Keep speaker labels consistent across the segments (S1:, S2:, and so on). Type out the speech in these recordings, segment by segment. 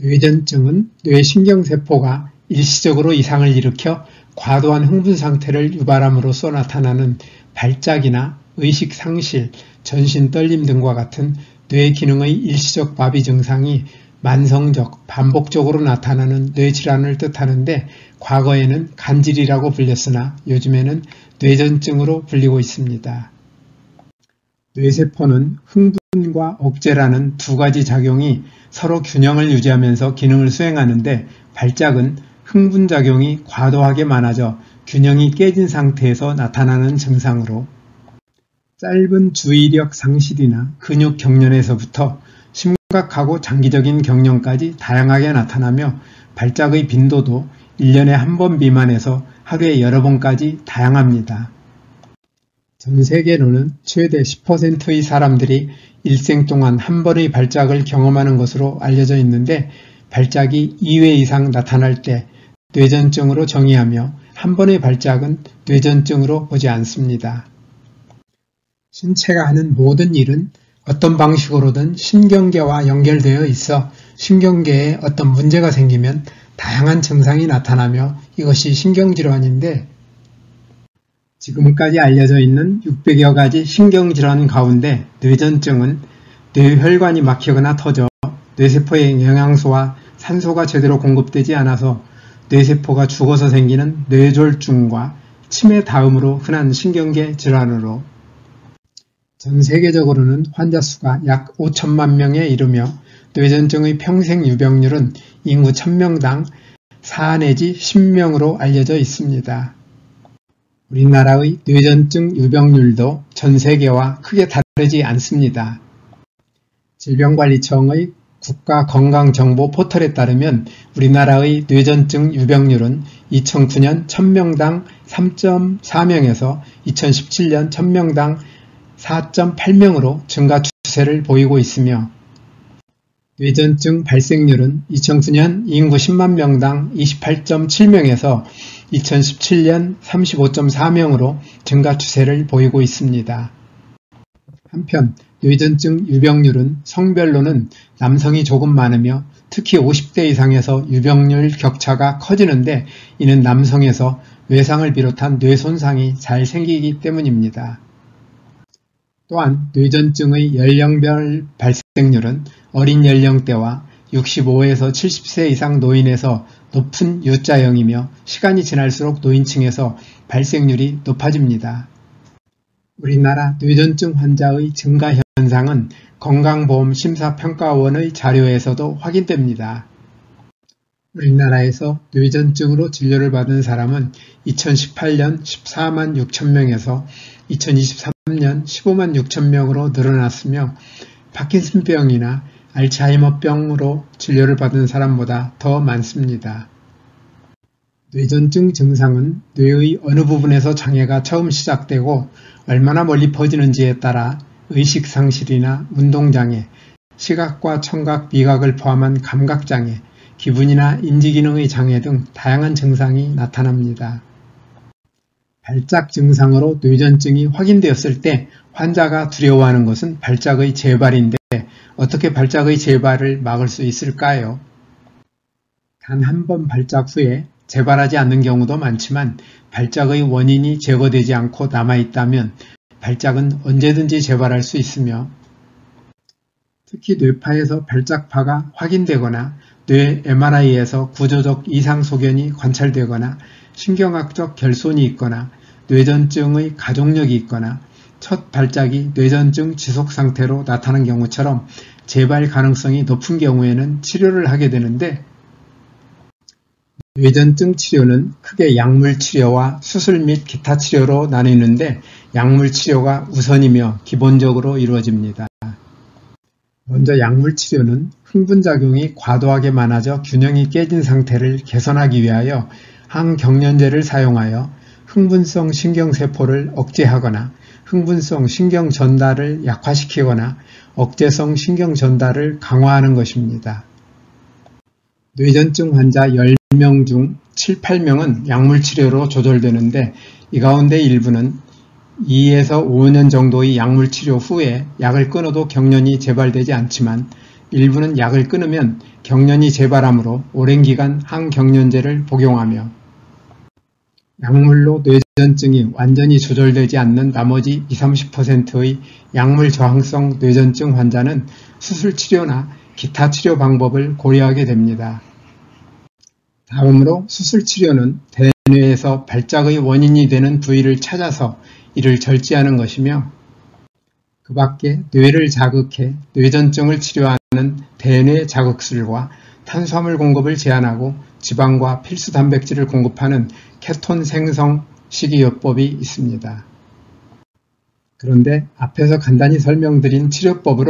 S1: 뇌전증은 뇌신경세포가 일시적으로 이상을 일으켜 과도한 흥분 상태를 유발함으로써 나타나는 발작이나 의식 상실, 전신 떨림 등과 같은 뇌 기능의 일시적 마비 증상이 만성적, 반복적으로 나타나는 뇌질환을 뜻하는데 과거에는 간질이라고 불렸으나 요즘에는 뇌전증으로 불리고 있습니다. 뇌세포는 흥분과 억제라는 두 가지 작용이 서로 균형을 유지하면서 기능을 수행하는데 발작은 흥분작용이 과도하게 많아져 균형이 깨진 상태에서 나타나는 증상으로 짧은 주의력 상실이나 근육 경련에서부터 심각하고 장기적인 경련까지 다양하게 나타나며 발작의 빈도도 1년에 한 번 미만에서 하루에 여러 번까지 다양합니다. 전 세계로는 최대 10%의 사람들이 일생 동안 한 번의 발작을 경험하는 것으로 알려져 있는데 발작이 2회 이상 나타날 때 뇌전증으로 정의하며 한 번의 발작은 뇌전증으로 보지 않습니다. 신체가 하는 모든 일은 어떤 방식으로든 신경계와 연결되어 있어 신경계에 어떤 문제가 생기면 다양한 증상이 나타나며 이것이 신경질환인데 지금까지 알려져 있는 600여 가지 신경질환 가운데 뇌전증은 뇌혈관이 막히거나 터져 뇌세포에 영양소와 산소가 제대로 공급되지 않아서 뇌세포가 죽어서 생기는 뇌졸중과 치매 다음으로 흔한 신경계 질환으로 전 세계적으로는 환자 수가 약 5천만 명에 이르며 뇌전증의 평생 유병률은 인구 1000명당 4 내지 10명으로 알려져 있습니다. 우리나라의 뇌전증 유병률도 전 세계와 크게 다르지 않습니다. 질병관리청의 국가건강정보 포털에 따르면 우리나라의 뇌전증 유병률은 2009년 1000명당 3.4명에서 2017년 1000명당 4.8명으로 증가 추세를 보이고 있으며 뇌전증 발생률은 2009년 인구 10만 명당 28.7명에서 2017년 35.4명으로 증가 추세를 보이고 있습니다. 한편 뇌전증 유병률은 성별로는 남성이 조금 많으며 특히 50대 이상에서 유병률 격차가 커지는데 이는 남성에서 외상을 비롯한 뇌 손상이 잘 생기기 때문입니다. 또한 뇌전증의 연령별 발생률은 어린 연령대와 65에서 70세 이상 노인에서 높은 U자형이며 시간이 지날수록 노인층에서 발생률이 높아집니다. 우리나라 뇌전증 환자의 증가 현상은 건강보험심사평가원의 자료에서도 확인됩니다. 우리나라에서 뇌전증으로 진료를 받은 사람은 2018년 14만 6천 명에서 2023년 15만 6천 명으로 늘어났으며 파킨슨병이나 알츠하이머병으로 진료를 받은 사람보다 더 많습니다. 뇌전증 증상은 뇌의 어느 부분에서 장애가 처음 시작되고 얼마나 멀리 퍼지는지에 따라 의식상실이나 운동장애, 시각과 청각, 미각을 포함한 감각장애, 기분이나 인지기능의 장애 등 다양한 증상이 나타납니다. 발작 증상으로 뇌전증이 확인되었을 때 환자가 두려워하는 것은 발작의 재발인데 어떻게 발작의 재발을 막을 수 있을까요? 단 한 번 발작 후에 재발하지 않는 경우도 많지만 발작의 원인이 제거되지 않고 남아있다면 발작은 언제든지 재발할 수 있으며 특히 뇌파에서 발작파가 확인되거나 뇌 MRI에서 구조적 이상 소견이 관찰되거나 신경학적 결손이 있거나 뇌전증의 가족력이 있거나 첫 발작이 뇌전증 지속 상태로 나타난 경우처럼 재발 가능성이 높은 경우에는 치료를 하게 되는데 뇌전증 치료는 크게 약물 치료와 수술 및 기타 치료로 나뉘는데 약물 치료가 우선이며 기본적으로 이루어집니다. 먼저 약물 치료는 흥분작용이 과도하게 많아져 균형이 깨진 상태를 개선하기 위하여 항경련제를 사용하여 흥분성 신경세포를 억제하거나 흥분성 신경 전달을 약화시키거나 억제성 신경 전달을 강화하는 것입니다. 뇌전증 환자 10명 중 7, 8명은 약물 치료로 조절되는데 이 가운데 일부는 2에서 5년 정도의 약물 치료 후에 약을 끊어도 경련이 재발되지 않지만 일부는 약을 끊으면 경련이 재발하므로 오랜 기간 항경련제를 복용하며 약물로 뇌전증이 완전히 조절되지 않는 나머지 20-30%의 약물 저항성 뇌전증 환자는 수술 치료나 기타 치료 방법을 고려하게 됩니다. 다음으로 수술 치료는 대뇌에서 발작의 원인이 되는 부위를 찾아서 이를 절제하는 것이며 그 밖에 뇌를 자극해 뇌전증을 치료하는 대뇌 자극술과 탄수화물 공급을 제한하고 지방과 필수 단백질을 공급하는 케톤 생성 식이요법이 있습니다. 그런데 앞에서 간단히 설명드린 치료법으로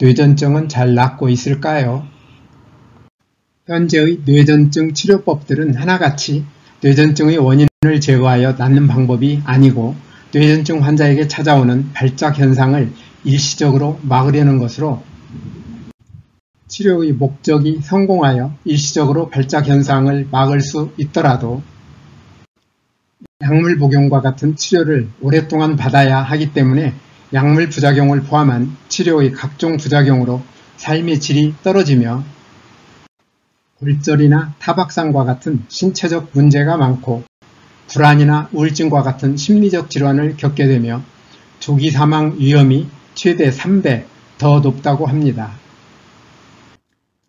S1: 뇌전증은 잘 낫고 있을까요? 현재의 뇌전증 치료법들은 하나같이 뇌전증의 원인을 제거하여 낫는 방법이 아니고 뇌전증 환자에게 찾아오는 발작 현상을 일시적으로 막으려는 것으로 치료의 목적이 성공하여 일시적으로 발작 현상을 막을 수 있더라도 약물 복용과 같은 치료를 오랫동안 받아야 하기 때문에 약물 부작용을 포함한 치료의 각종 부작용으로 삶의 질이 떨어지며 골절이나 타박상과 같은 신체적 문제가 많고 불안이나 우울증과 같은 심리적 질환을 겪게 되며 조기 사망 위험이 최대 3배 더 높다고 합니다.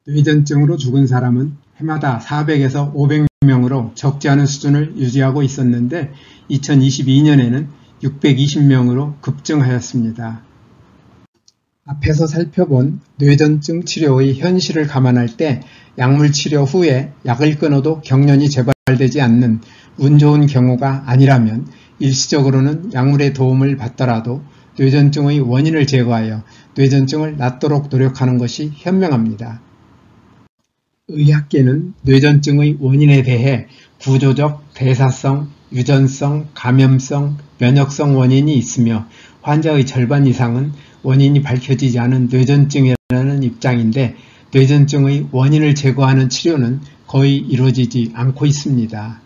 S1: 뇌전증으로 죽은 사람은 해마다 400에서 500명으로 적지 않은 수준을 유지하고 있었는데 2022년에는 620명으로 급증하였습니다. 앞에서 살펴본 뇌전증 치료의 현실을 감안할 때 약물 치료 후에 약을 끊어도 경련이 재발되지 않는 운 좋은 경우가 아니라면 일시적으로는 약물의 도움을 받더라도 뇌전증의 원인을 제거하여 뇌전증을 낫도록 노력하는 것이 현명합니다. 의학계는 뇌전증의 원인에 대해 구조적, 대사성, 유전성, 감염성, 면역성 원인이 있으며 환자의 절반 이상은 원인이 밝혀지지 않은 뇌전증이라는 입장인데 뇌전증의 원인을 제거하는 치료는 거의 이루어지지 않고 있습니다.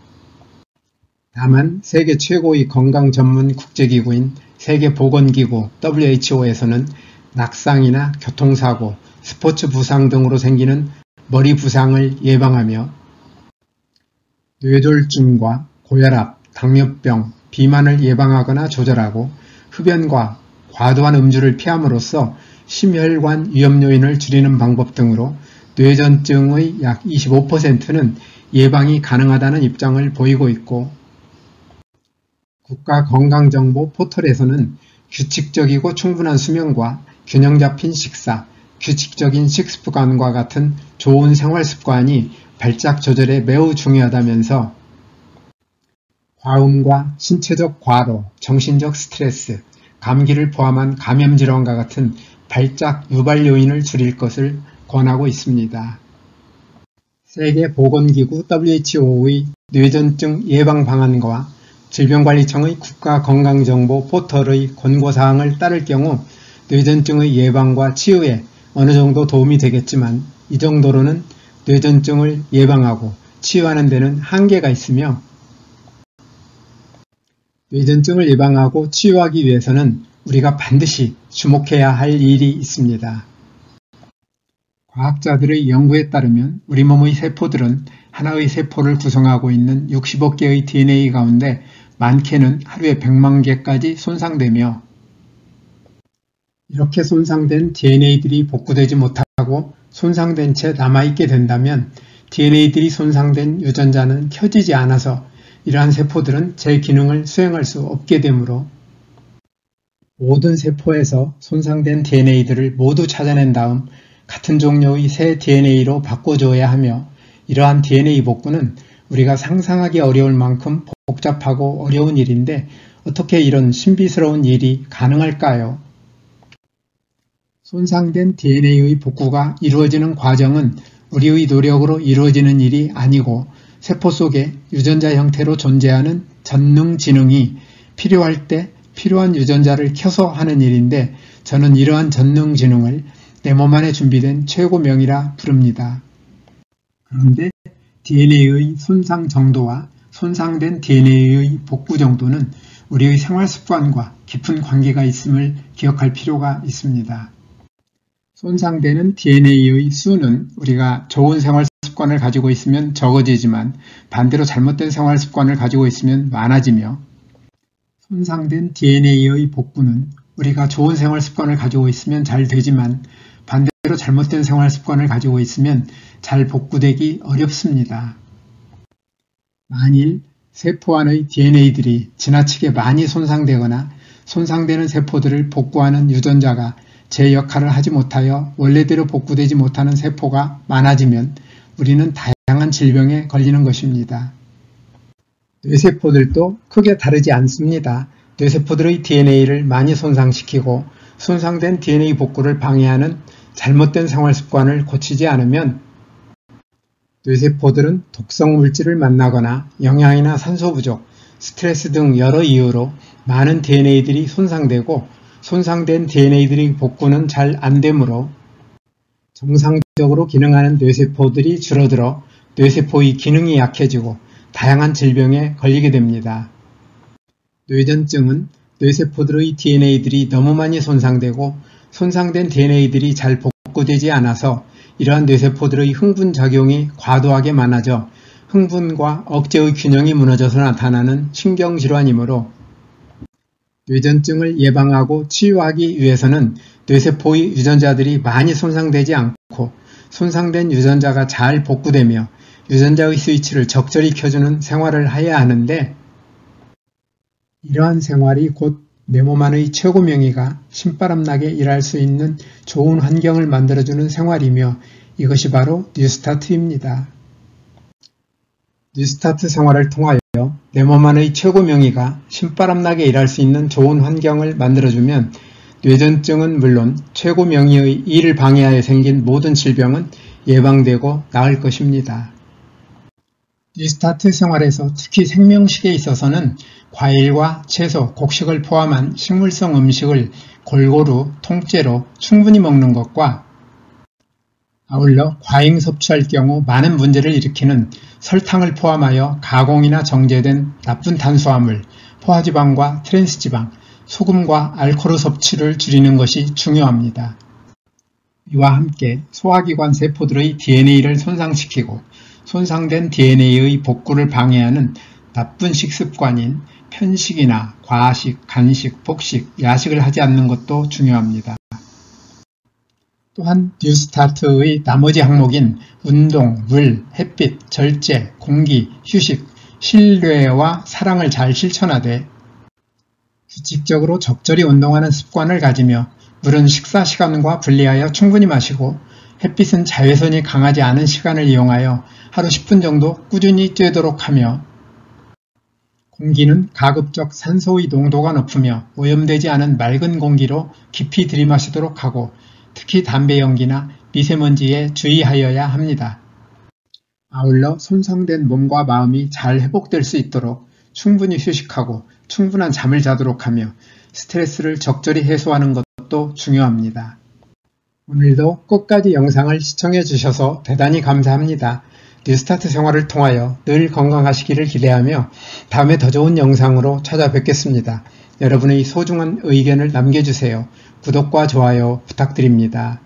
S1: 다만 세계 최고의 건강 전문 국제기구인 세계보건기구 WHO에서는 낙상이나 교통사고, 스포츠 부상 등으로 생기는 머리 부상을 예방하며 뇌졸중과 고혈압, 당뇨병, 비만을 예방하거나 조절하고 흡연과 과도한 음주를 피함으로써 심혈관 위험 요인을 줄이는 방법 등으로 뇌전증의 약 25%는 예방이 가능하다는 입장을 보이고 있고 국가건강정보 포털에서는 규칙적이고 충분한 수면과 균형 잡힌 식사, 규칙적인 식습관과 같은 좋은 생활습관이 발작 조절에 매우 중요하다면서 과음과 신체적 과로, 정신적 스트레스, 감기를 포함한 감염질환과 같은 발작 유발 요인을 줄일 것을 권하고 있습니다. 세계보건기구 WHO의 뇌전증 예방 방안과 질병관리청의 국가건강정보 포털의 권고사항을 따를 경우 뇌전증의 예방과 치유에 어느 정도 도움이 되겠지만 이 정도로는 뇌전증을 예방하고 치유하는 데는 한계가 있으며 뇌전증을 예방하고 치유하기 위해서는 우리가 반드시 주목해야 할 일이 있습니다. 과학자들의 연구에 따르면 우리 몸의 세포들은 하나의 세포를 구성하고 있는 60억 개의 DNA 가운데 많게는 하루에 100만 개까지 손상되며 이렇게 손상된 DNA들이 복구되지 못하고 손상된 채 남아있게 된다면 DNA들이 손상된 유전자는 켜지지 않아서 이러한 세포들은 제 기능을 수행할 수 없게 되므로 모든 세포에서 손상된 DNA들을 모두 찾아낸 다음 같은 종류의 새 DNA로 바꿔줘야 하며 이러한 DNA 복구는 우리가 상상하기 어려울 만큼 복잡하고 어려운 일인데 어떻게 이런 신비스러운 일이 가능할까요? 손상된 DNA의 복구가 이루어지는 과정은 우리의 노력으로 이루어지는 일이 아니고 세포 속에 유전자 형태로 존재하는 전능지능이 필요할 때 필요한 유전자를 켜서 하는 일인데 저는 이러한 전능지능을 내 몸 안에 준비된 최고명이라 부릅니다. 그런데 DNA의 손상 정도와 손상된 DNA의 복구 정도는 우리의 생활 습관과 깊은 관계가 있음을 기억할 필요가 있습니다. 손상되는 DNA의 수는 우리가 좋은 생활 습관을 가지고 있으면 적어지지만 반대로 잘못된 생활 습관을 가지고 있으면 많아지며, 손상된 DNA의 복구는 우리가 좋은 생활 습관을 가지고 있으면 잘 되지만 반대로 잘못된 생활 습관을 가지고 있으면 잘 복구되기 어렵습니다. 만일 세포 안의 DNA들이 지나치게 많이 손상되거나 손상되는 세포들을 복구하는 유전자가 제 역할을 하지 못하여 원래대로 복구되지 못하는 세포가 많아지면 우리는 다양한 질병에 걸리는 것입니다. 뇌세포들도 크게 다르지 않습니다. 뇌세포들의 DNA를 많이 손상시키고 손상된 DNA 복구를 방해하는 잘못된 생활 습관을 고치지 않으면 뇌세포들은 독성 물질을 만나거나 영양이나 산소 부족, 스트레스 등 여러 이유로 많은 DNA들이 손상되고 손상된 DNA들의 복구는 잘 안되므로 정상적으로 기능하는 뇌세포들이 줄어들어 뇌세포의 기능이 약해지고 다양한 질병에 걸리게 됩니다. 뇌전증은 뇌세포들의 DNA들이 너무 많이 손상되고 손상된 DNA들이 잘 복구되지 않아서 이러한 뇌세포들의 흥분작용이 과도하게 많아져 흥분과 억제의 균형이 무너져서 나타나는 신경질환이므로 뇌전증을 예방하고 치유하기 위해서는 뇌세포의 유전자들이 많이 손상되지 않고 손상된 유전자가 잘 복구되며 유전자의 스위치를 적절히 켜주는 생활을 해야 하는데, 이러한 생활이 곧 내 몸 안의 최고 명의가 신바람나게 일할 수 있는 좋은 환경을 만들어주는 생활이며 이것이 바로 뉴스타트입니다. 뉴스타트 생활을 통하여 내 몸 안의 최고 명의가 신바람나게 일할 수 있는 좋은 환경을 만들어주면 뇌전증은 물론 최고 명의의 일을 방해하여 생긴 모든 질병은 예방되고 나을 것입니다. 뉴스타트 생활에서 특히 생명식에 있어서는 과일과 채소, 곡식을 포함한 식물성 음식을 골고루 통째로 충분히 먹는 것과 아울러 과잉 섭취할 경우 많은 문제를 일으키는 설탕을 포함하여 가공이나 정제된 나쁜 탄수화물, 포화지방과 트랜스지방, 소금과 알코올 섭취를 줄이는 것이 중요합니다. 이와 함께 소화기관 세포들의 DNA를 손상시키고 손상된 DNA의 복구를 방해하는 나쁜 식습관인 편식이나 과식, 간식, 폭식, 야식을 하지 않는 것도 중요합니다. 또한 뉴스타트의 나머지 항목인 운동, 물, 햇빛, 절제, 공기, 휴식, 신뢰와 사랑을 잘 실천하되 규칙적으로 적절히 운동하는 습관을 가지며 물은 식사 시간과 분리하여 충분히 마시고 햇빛은 자외선이 강하지 않은 시간을 이용하여 하루 10분 정도 꾸준히 쬐도록 하며 공기는 가급적 산소의 농도가 높으며 오염되지 않은 맑은 공기로 깊이 들이마시도록 하고 특히 담배 연기나 미세먼지에 주의하여야 합니다. 아울러 손상된 몸과 마음이 잘 회복될 수 있도록 충분히 휴식하고 충분한 잠을 자도록 하며 스트레스를 적절히 해소하는 것도 중요합니다. 오늘도 끝까지 영상을 시청해 주셔서 대단히 감사합니다. 뉴스타트 생활을 통하여 늘 건강하시기를 기대하며 다음에 더 좋은 영상으로 찾아뵙겠습니다. 여러분의 소중한 의견을 남겨주세요. 구독과 좋아요 부탁드립니다.